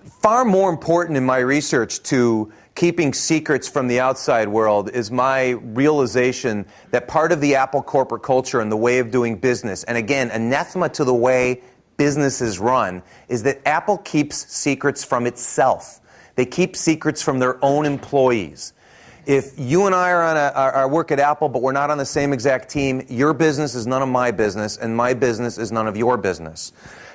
Far more important in my research to keeping secrets from the outside world is my realization that part of the Apple corporate culture and the way of doing business, and again, anathema to the way business is run, is that Apple keeps secrets from itself. They keep secrets from their own employees. If you and I are work at Apple, but we're not on the same exact team, your business is none of my business, and my business is none of your business.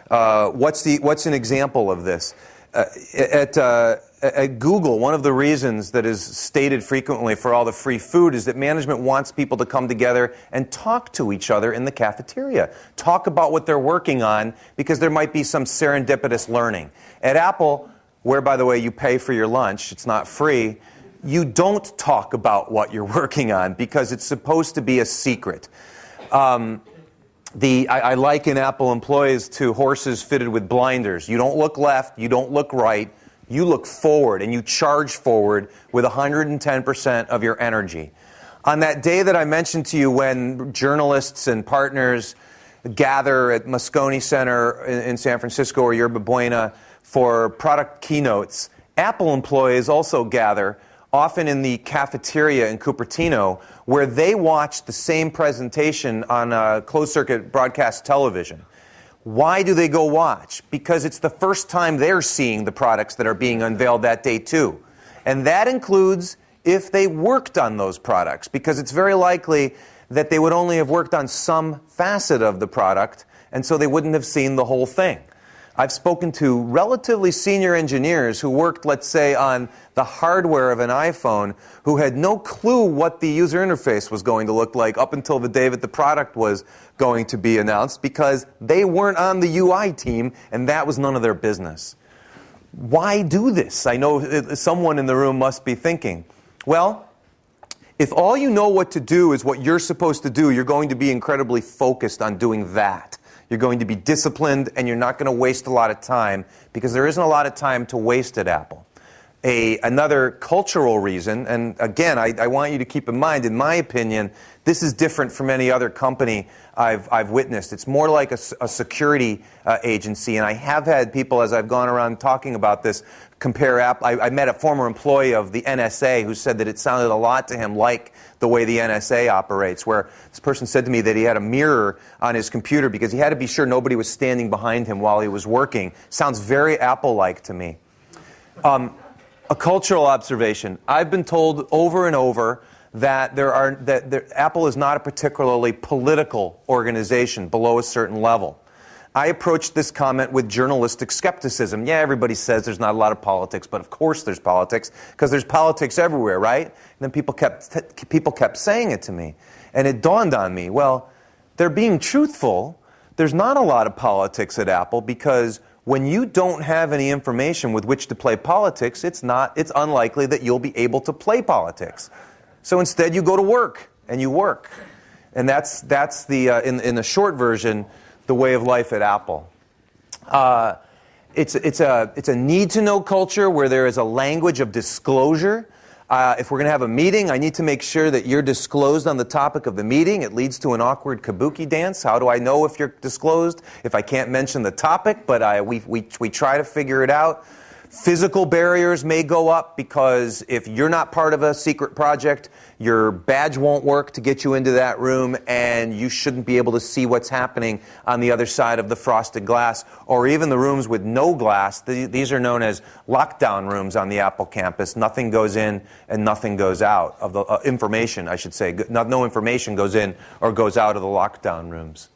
What's an example of this? At Google, one of the reasons that is stated frequently for all the free food is that management wants people to come together and talk to each other in the cafeteria. Talk about what they're working on, because there might be some serendipitous learning. At Apple, where, by the way, you pay for your lunch, it's not free, you don't talk about what you're working on because it's supposed to be a secret. I liken Apple employees to horses fitted with blinders. You don't look left, you don't look right, you look forward, and you charge forward with 110% of your energy. On that day that I mentioned to you when journalists and partners gather at Moscone Center in San Francisco or Yerba Buena for product keynotes, Apple employees also gather, often in the cafeteria in Cupertino, where they watch the same presentation on closed-circuit broadcast television. Why do they go watch? Because it's the first time they're seeing the products that are being unveiled that day, too. And that includes if they worked on those products, because it's very likely that they would only have worked on some facet of the product, and so they wouldn't have seen the whole thing. I've spoken to relatively senior engineers who worked, let's say, on the hardware of an iPhone who had no clue what the user interface was going to look like up until the day that the product was going to be announced, because they weren't on the UI team and that was none of their business. Why do this? I know someone in the room must be thinking, well, if all you know what to do is what you're supposed to do, you're going to be incredibly focused on doing that. You're going to be disciplined, and you're not going to waste a lot of time, because there isn't a lot of time to waste at Apple. Another cultural reason, and again, I want you to keep in mind, in my opinion, this is different from any other company I've witnessed. It's more like a security agency, and I have had people, as I've gone around talking about this, compare Apple. I met a former employee of the NSA who said that it sounded a lot to him like the way the NSA operates, where this person said to me that he had a mirror on his computer because he had to be sure nobody was standing behind him while he was working. Sounds very Apple-like to me. A cultural observation. I've been told over and over that Apple is not a particularly political organization below a certain level. I approached this comment with journalistic skepticism. Yeah, everybody says there's not a lot of politics, but of course there's politics, because there's politics everywhere, right? And then people kept saying it to me. And it dawned on me, well, they're being truthful. There's not a lot of politics at Apple, because when you don't have any information with which to play politics, it's unlikely that you'll be able to play politics. So instead you go to work, and you work. And that's the in the short version, the way of life at Apple. It's a need-to-know culture where there is a language of disclosure. If we're going to have a meeting, I need to make sure that you're disclosed on the topic of the meeting. It leads to an awkward kabuki dance. How do I know if you're disclosed if I can't mention the topic? But we try to figure it out. Physical barriers may go up, because if you're not part of a secret project, your badge won't work to get you into that room, and you shouldn't be able to see what's happening on the other side of the frosted glass, or even the rooms with no glass. These are known as lockdown rooms on the Apple campus. Nothing goes in and nothing goes out of the information, I should say. No information goes in or goes out of the lockdown rooms.